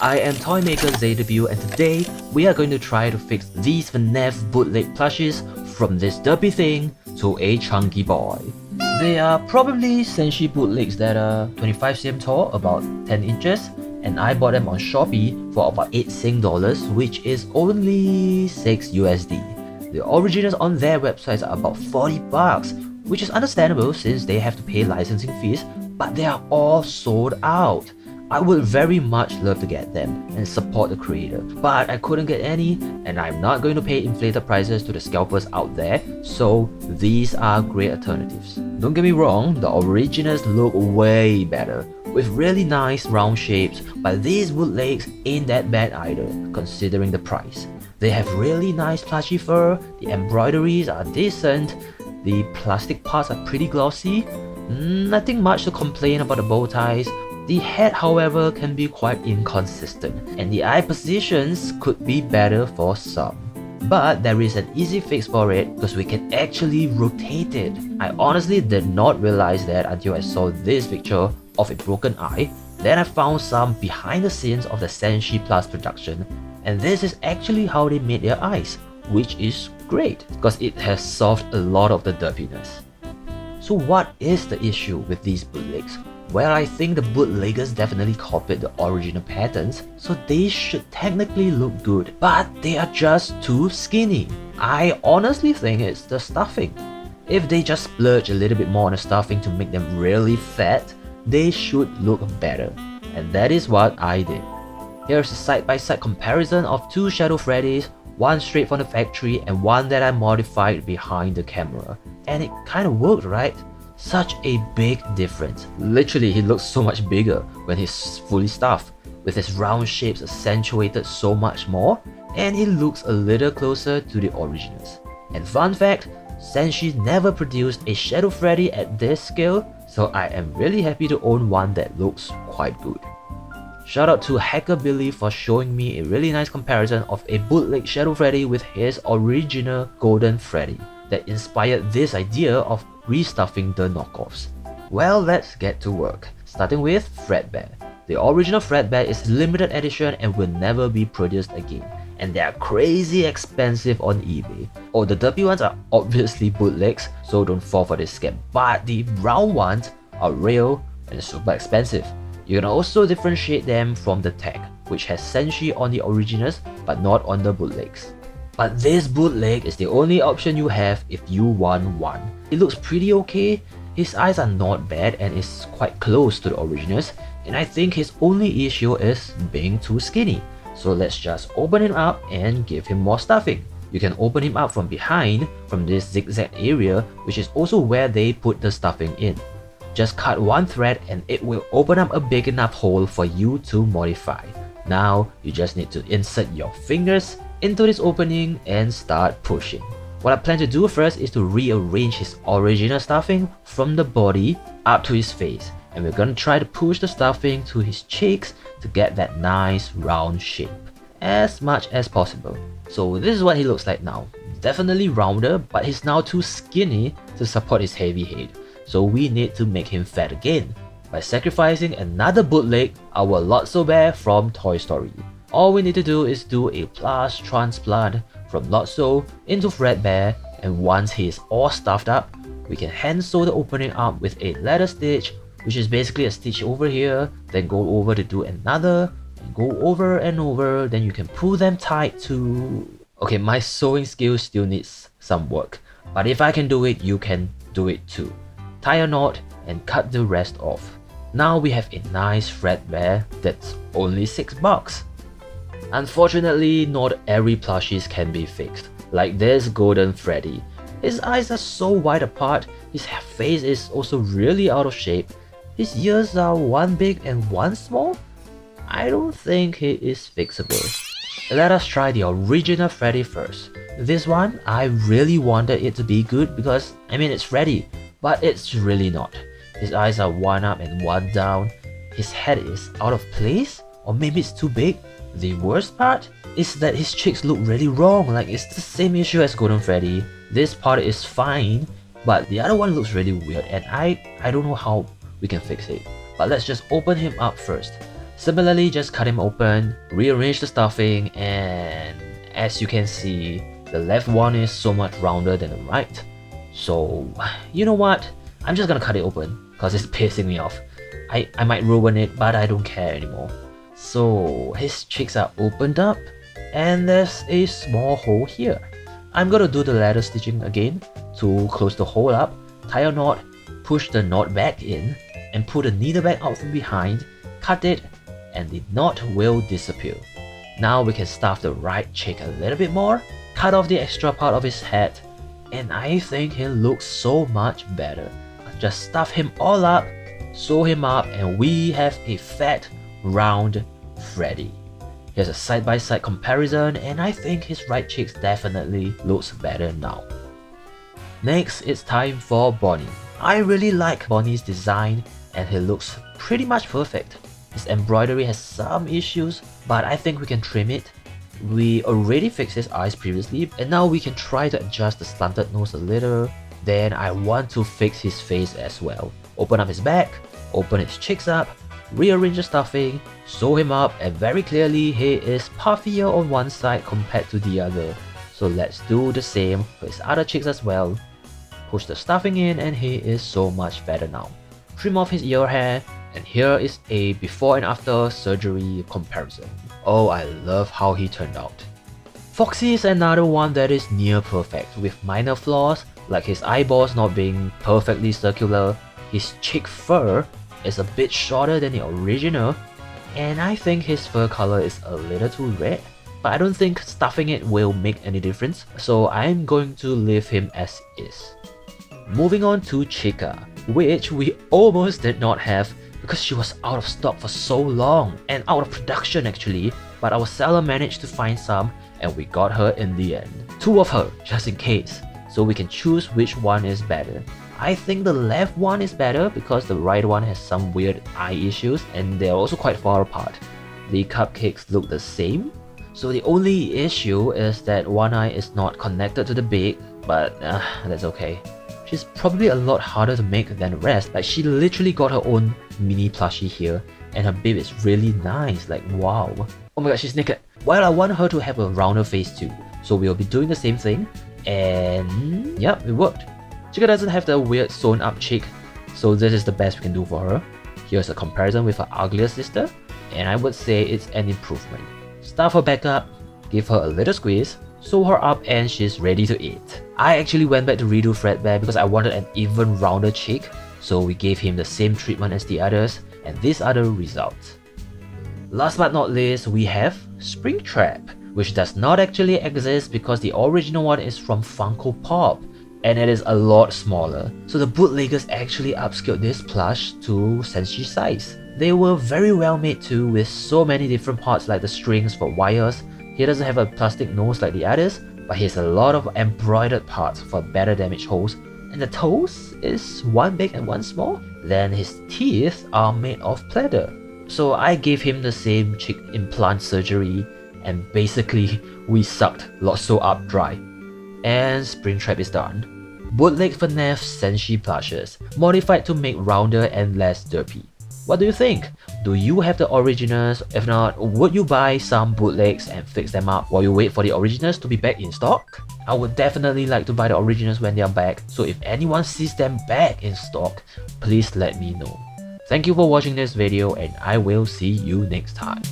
I am Toymaker ZW and today we are going to try to fix these FNaF bootleg plushies from this derpy thing to a chunky boy. They are probably Sanshee bootlegs that are 25 cm tall, about 10 inches, and I bought them on Shopee for about 8 Sing dollars, which is only 6 USD. The originals on their websites are about 40 bucks, which is understandable since they have to pay licensing fees, but they are all sold out. I would very much love to get them and support the creator, but I couldn't get any and I'm not going to pay inflated prices to the scalpers out there, so these are great alternatives. Don't get me wrong, the originals look way better, with really nice round shapes, but these bootlegs ain't that bad either, considering the price. They have really nice plushy fur, the embroideries are decent, the plastic parts are pretty glossy, nothing much to complain about the bow ties. The head, however, can be quite inconsistent, and the eye positions could be better for some. But there is an easy fix for it because we can actually rotate it. I honestly did not realize that until I saw this picture of a broken eye. Then I found some behind the scenes of the Sanshee Plus production, and this is actually how they made their eyes, which is great because it has solved a lot of the derpiness. So what is the issue with these bootlegs? Well, I think the bootleggers definitely copied the original patterns, so they should technically look good, but they are just too skinny. I honestly think it's the stuffing. If they just splurge a little bit more on the stuffing to make them really fat, they should look better, and that is what I did. Here's a side-by-side comparison of two Shadow Freddys, one straight from the factory and one that I modified behind the camera, and it kinda worked, right? Such a big difference. Literally, he looks so much bigger when he's fully stuffed, with his round shapes accentuated so much more, and he looks a little closer to the originals. And fun fact, Sanshee never produced a Shadow Freddy at this scale, so I am really happy to own one that looks quite good. Shout out to Hacker Billy for showing me a really nice comparison of a bootleg Shadow Freddy with his original Golden Freddy that inspired this idea of restuffing the knockoffs. Well, let's get to work, starting with FREDBEAR. The original FREDBEAR is limited edition and will never be produced again, and they are crazy expensive on eBay. Oh, the derpy ones are obviously bootlegs, so don't fall for this scam, but the round ones are real and super expensive. You can also differentiate them from the tag, which has Sanshee on the originals but not on the bootlegs. But this bootleg is the only option you have if you want one. It looks pretty okay, his eyes are not bad and is quite close to the originals, and I think his only issue is being too skinny. So let's just open him up and give him more stuffing. You can open him up from behind, from this zigzag area, which is also where they put the stuffing in. Just cut one thread and it will open up a big enough hole for you to modify. Now you just need to insert your fingers into this opening and start pushing. What I plan to do first is to rearrange his original stuffing from the body up to his face, and we're gonna try to push the stuffing to his cheeks to get that nice round shape as much as possible. So this is what he looks like now. Definitely rounder, but he's now too skinny to support his heavy head, so we need to make him fat again by sacrificing another bootleg, our Lotso Bear from Toy Story. All we need to do is do a plush transplant from Lotso into FREDBEAR, and once he is all stuffed up, we can hand sew the opening up with a ladder stitch, which is basically a stitch over here, then go over to do another, and go over and over, then you can pull them tight to... Okay, my sewing skill still needs some work, but if I can do it, you can do it too. Tie a knot and cut the rest off. Now we have a nice FREDBEAR that's only 6 bucks. Unfortunately, not every plushies can be fixed, like this Golden Freddy. His eyes are so wide apart, his face is also really out of shape, his ears are one big and one small. I don't think he is fixable. Let us try the original Freddy first. This one, I really wanted it to be good because, I mean, it's Freddy, but it's really not. His eyes are one up and one down, his head is out of place, or maybe it's too big. The worst part is that his cheeks look really wrong, like it's the same issue as Golden Freddy. This part is fine, but the other one looks really weird and I don't know how we can fix it. But let's just open him up first. Similarly, just cut him open, rearrange the stuffing, and as you can see, the left one is so much rounder than the right. So, you know what? I'm just gonna cut it open because it's pissing me off. I might ruin it, but I don't care anymore. So, his cheeks are opened up, and there's a small hole here. I'm gonna do the ladder stitching again to close the hole up, tie a knot, push the knot back in, and pull the needle back out from behind, cut it, and the knot will disappear. Now we can stuff the right cheek a little bit more, cut off the extra part of his head, and I think he looks so much better. Just stuff him all up, sew him up, and we have a fat, round Freddy. Here's a side-by-side comparison, and I think his right cheek definitely looks better now. Next, it's time for Bonnie. I really like Bonnie's design, and he looks pretty much perfect. His embroidery has some issues, but I think we can trim it. We already fixed his eyes previously, and now we can try to adjust the slanted nose a little. Then I want to fix his face as well. Open up his back, open his cheeks up, rearrange the stuffing, sew him up, and very clearly he is puffier on one side compared to the other. So let's do the same for his other cheeks as well. Push the stuffing in and he is so much better now. Trim off his ear hair, and here is a before and after surgery comparison. Oh, I love how he turned out. Foxy is another one that is near perfect with minor flaws like his eyeballs not being perfectly circular, his cheek fur is a bit shorter than the original, and I think his fur color is a little too red, but I don't think stuffing it will make any difference, so I'm going to leave him as is. Moving on to Chica, which we almost did not have because she was out of stock for so long and out of production actually, but our seller managed to find some and we got her in the end. 2 of her, just in case, so we can choose which one is better. I think the left one is better because the right one has some weird eye issues and they're also quite far apart. The cupcakes look the same, so the only issue is that one eye is not connected to the beak, but that's okay. She's probably a lot harder to make than the rest. Like, she literally got her own mini plushie here and her bib is really nice, like wow. Oh my god, she's naked. Well, I want her to have a rounder face too, so we'll be doing the same thing, and yep, it worked. Chica doesn't have the weird sewn up cheek, so this is the best we can do for her. Here's a comparison with her uglier sister, and I would say it's an improvement. Stuff her back up, give her a little squeeze, sew her up, and she's ready to eat. I actually went back to redo FREDBEAR because I wanted an even rounder cheek, so we gave him the same treatment as the others, and these are the results. Last but not least, we have Springtrap, which does not actually exist because the original one is from Funko Pop, and it is a lot smaller. So the bootleggers actually upscaled this plush to Sanshee size. They were very well made too, with so many different parts like the strings for wires. He doesn't have a plastic nose like the others, but he has a lot of embroidered parts for better damage holes. And the toes is one big and one small. Then his teeth are made of pleather. So I gave him the same cheek implant surgery, and basically we sucked Lotso up dry. And Springtrap is done. Bootleg FNaF Sanshee plushes, modified to make rounder and less derpy. What do you think? Do you have the originals? If not, would you buy some bootlegs and fix them up while you wait for the originals to be back in stock? I would definitely like to buy the originals when they are back, so if anyone sees them back in stock, please let me know. Thank you for watching this video and I will see you next time.